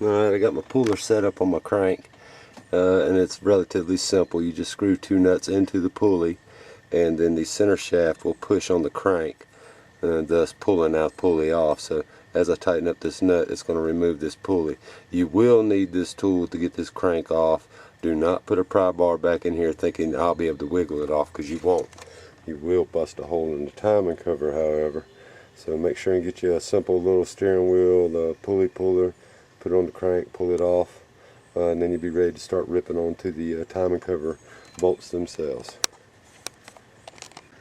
Alright, I got my puller set up on my crank, and it's relatively simple. You just screw 2 nuts into the pulley, and then the center shaft will push on the crank, thus pulling our pulley off. So as I tighten up this nut, it's going to remove this pulley. You will need this tool to get this crank off. Do not put a pry bar back in here thinking I'll be able to wiggle it off, because you won't. You will bust a hole in the timing cover, however. So make sure and get you a simple little steering wheel, pulley puller, put it on the crank, pull it off, and then you'll be ready to start ripping onto the timing cover bolts themselves.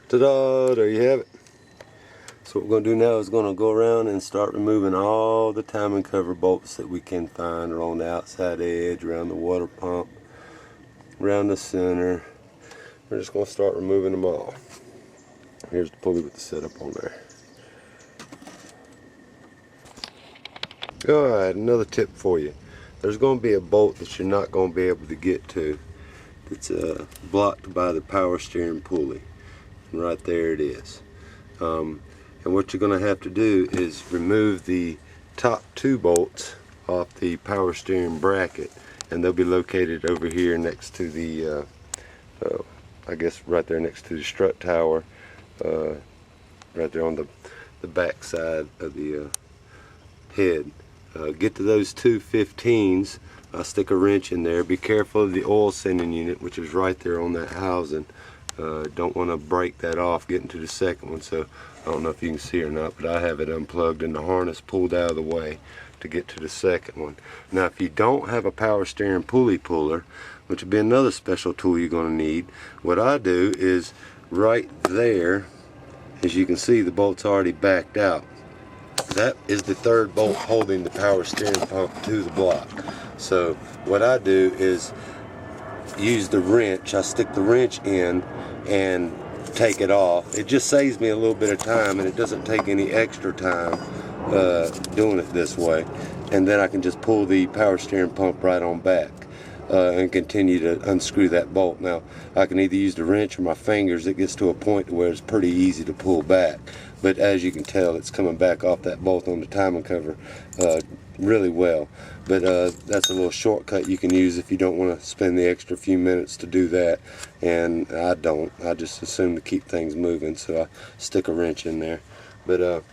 Ta-da! There you have it. So what we're going to do now is going to go around and start removing all the timing cover bolts that we can find along the outside edge, around the water pump, around the center. We're just going to start removing them all. Here's the pulley with the setup on there. Alright, another tip for you. There's going to be a bolt that you're not going to be able to get to. It's blocked by the power steering pulley. And right there it is. And what you're going to have to do is remove the top 2 bolts off the power steering bracket, and they'll be located over here next to the I guess right there next to the strut tower, right there on the back side of the head. Get to those 2 15s. Stick a wrench in there. Be careful of the oil sending unit, which is right there on that housing. Don't want to break that off getting to the second one. So I don't know if you can see or not, but I have it unplugged and the harness pulled out of the way to get to the second one. Now if you don't have a power steering pulley puller, which would be another special tool you're going to need, what I do is right there, as you can see, the bolt's already backed out. That is the 3rd bolt holding the power steering pump to the block. So what I do is use the wrench. I stick the wrench in and take it off. It just saves me a little bit of time, and it doesn't take any extra time doing it this way. And then I can just pull the power steering pump right on back and continue to unscrew that bolt. Now I can either use the wrench or my fingers. It gets to a point where it's pretty easy to pull back, but as you can tell, it's coming back off that bolt on the timing cover really well. But that's a little shortcut you can use if you don't want to spend the extra few minutes to do that, and I don't. I just assume to keep things moving, so I stick a wrench in there. But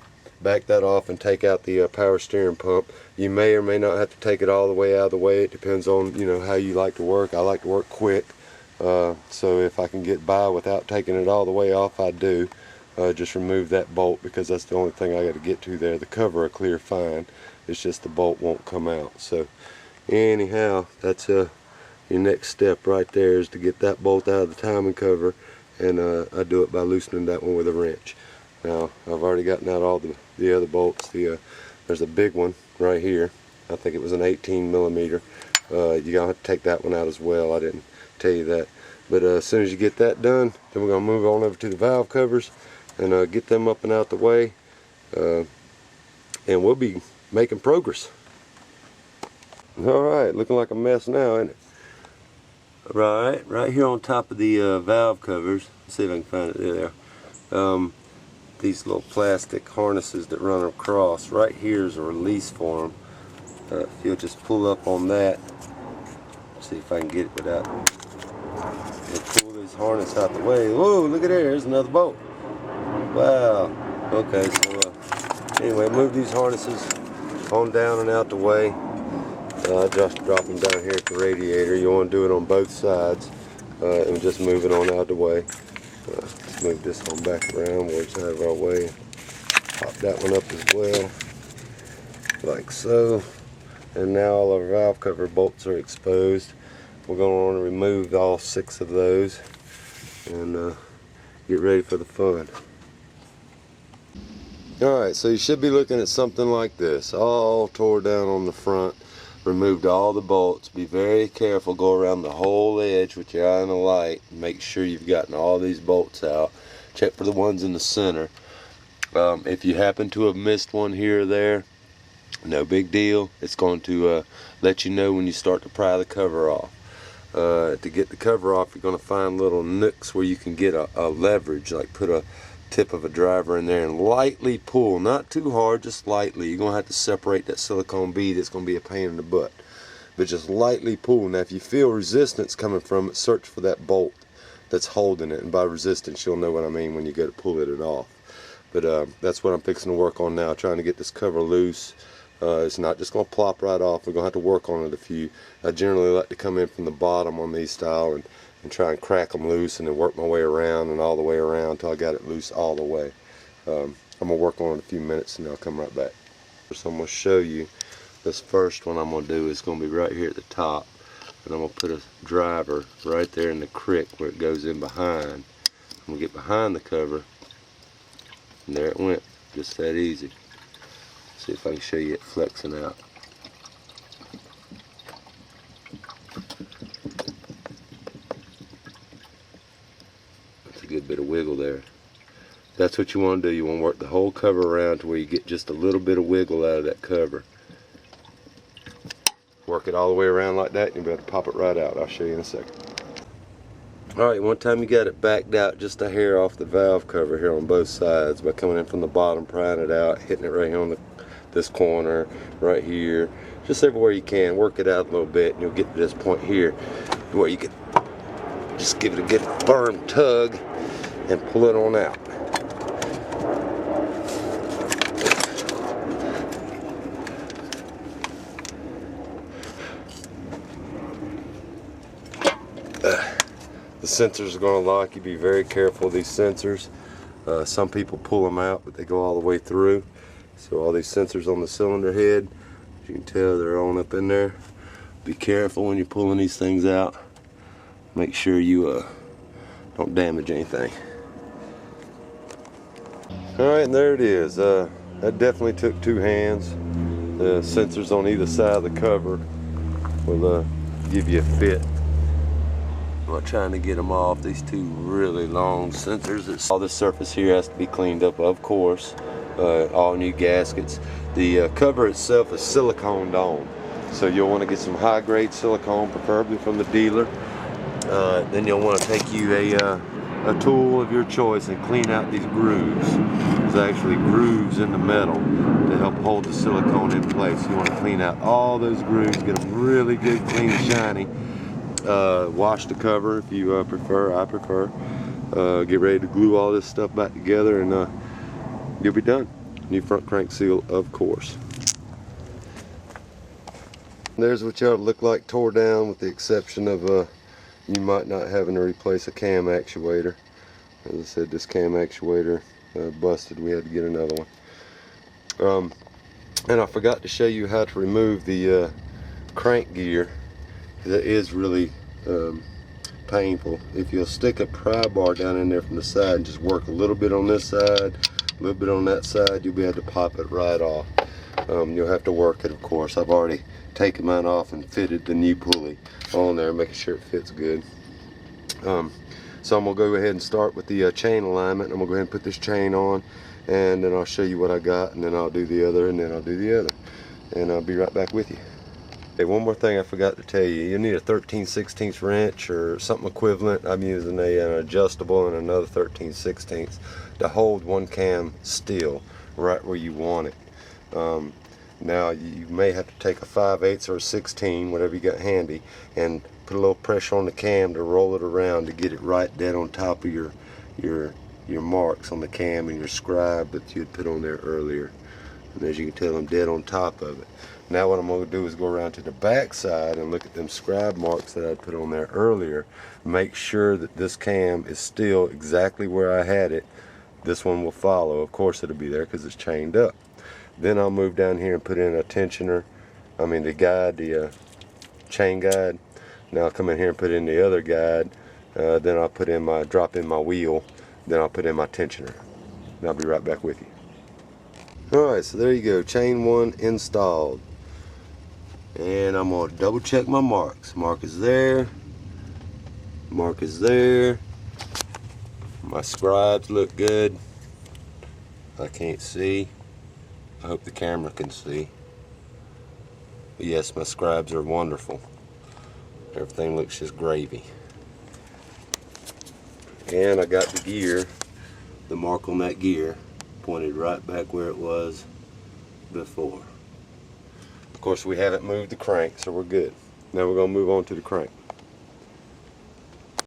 back that off and take out the power steering pump. You may or may not have to take it all the way out of the way. It depends on how you like to work. I like to work quick, so if I can get by without taking it all the way off, I do. Just remove that bolt, because that's the only thing I got to get to there. The cover will clear fine. It's just the bolt won't come out. So anyhow, that's your next step right there, is to get that bolt out of the timing cover, and I do it by loosening that one with a wrench. Now I've already gotten out all the other bolts. There's a big one right here. I think it was an 18 millimeter. You're gonna have to take that one out as well. I didn't tell you that. But as soon as you get that done, then we're gonna move on over to the valve covers and get them up and out the way, and we'll be making progress. Alright, looking like a mess now, ain't it? Right here on top of the valve covers, let's see if I can find it there. These little plastic harnesses that run across, right here is a release for them. If you'll just pull up on that, see if I can get it without, pull this harness out the way. Whoa, look at there, there's another bolt. Wow. Okay, so anyway, move these harnesses on down and out the way. Just drop them down here at the radiator. You want to do it on both sides, and just move it on out the way. Let's move this one back around where it's out of our way. Pop that one up as well, like so. And now all our valve cover bolts are exposed. We're going to want to remove all 6 of those and get ready for the fun. Alright, so you should be looking at something like this, all tore down on the front. Removed all the bolts. Be very careful. Go around the whole edge with your eye on the light. Make sure you've gotten all these bolts out. Check for the ones in the center. If you happen to have missed one here or there, no big deal. It's going to let you know when you start to pry the cover off. To get the cover off, you're going to find little nooks where you can get a leverage, like put a tip of a driver in there and lightly pull, not too hard, just lightly. You're gonna have to separate that silicone bead. It's gonna be a pain in the butt, but just lightly pull. Now if you feel resistance coming from it, search for that bolt that's holding it, and by resistance you'll know what I mean when you go to pull it off. But that's what I'm fixing to work on now, trying to get this cover loose. It's not just going to plop right off. We're going to have to work on it a few. I generally like to come in from the bottom on these style and try and crack them loose and then work my way around and all the way around until I got it loose all the way. I'm going to work on it a few minutes and then I'll come right back. So I'm going to show you this first one I'm going to do. Is going to be right here at the top, and I'm going to put a driver right there in the crick where it goes in behind. I'm going to get behind the cover, and there it went, just that easy. See if I can show you it flexing out. That's a good bit of wiggle there. That's what you want to do. You want to work the whole cover around to where you get just a little bit of wiggle out of that cover. Work it all the way around like that, and you'll be able to pop it right out. I'll show you in a second. Alright, one time you got it backed out just a hair off the valve cover here on both sides by coming in from the bottom, prying it out, hitting it right here on this corner, right here, just everywhere you can. Work it out a little bit and you'll get to this point here where you can just give it a good firm tug and pull it on out. The sensors are going to lock. You be very careful of these sensors. Some people pull them out, but they go all the way through. So all these sensors on the cylinder head, as you can tell, they're on up in there. Be careful when you're pulling these things out. Make sure you don't damage anything. Alright, and there it is. That definitely took two hands. The sensors on either side of the cover will give you a fit. I'm not trying to get them off, these two really long sensors. All this surface here has to be cleaned up, of course. All new gaskets. The cover itself is silicone on, so you'll want to get some high grade silicone, preferably from the dealer. Then you'll want to take you a tool of your choice and clean out these grooves. There's actually grooves in the metal to help hold the silicone in place. You want to clean out all those grooves, get them really good, clean and shiny. Wash the cover if you prefer. I prefer. Get ready to glue all this stuff back together, and you'll be done. New front crank seal, of course. There's what y'all look like tore down, with the exception of you might not having to replace a cam actuator. As I said, this cam actuator busted. We had to get another one. And I forgot to show you how to remove the crank gear. That is really painful. If you'll stick a pry bar down in there from the side and just work a little bit on this side, a little bit on that side, you'll be able to pop it right off. You'll have to work it, of course. I've already taken mine off and fitted the new pulley on there, making sure it fits good. So I'm going to go ahead and start with the chain alignment. I'm going to go ahead and put this chain on, and then I'll show you what I got, and then I'll do the other, and then I'll do the other. And I'll be right back with you. Okay, one more thing I forgot to tell you. You'll need a 13/16 wrench or something equivalent. I'm using an adjustable and another 13/16 to hold one cam still right where you want it. Now you may have to take a 5/8 or a 16, whatever you got handy, and put a little pressure on the cam to roll it around to get it right dead on top of your marks on the cam and your scribe that you had put on there earlier. And as you can tell, I'm dead on top of it. Now what I'm going to do is go around to the back side and look at them scribe marks that I put on there earlier. Make sure that this cam is still exactly where I had it. This one will follow. Of course it'll be there because it's chained up. Then I'll move down here and put in a tensioner. I mean the guide, the chain guide. Now I'll come in here and put in the other guide. Then I'll put in drop in my wheel. Then I'll put in my tensioner. And I'll be right back with you. Alright, so there you go, chain one installed. And I'm going to double check my marks. Mark is there. Mark is there. My scribes look good. I can't see. I hope the camera can see. But yes, my scribes are wonderful. Everything looks just gravy. And I got the gear the mark on that gear pointed right back where it was before. Of course, we haven't moved the crank, so we're good. Now we're going to move on to the crank.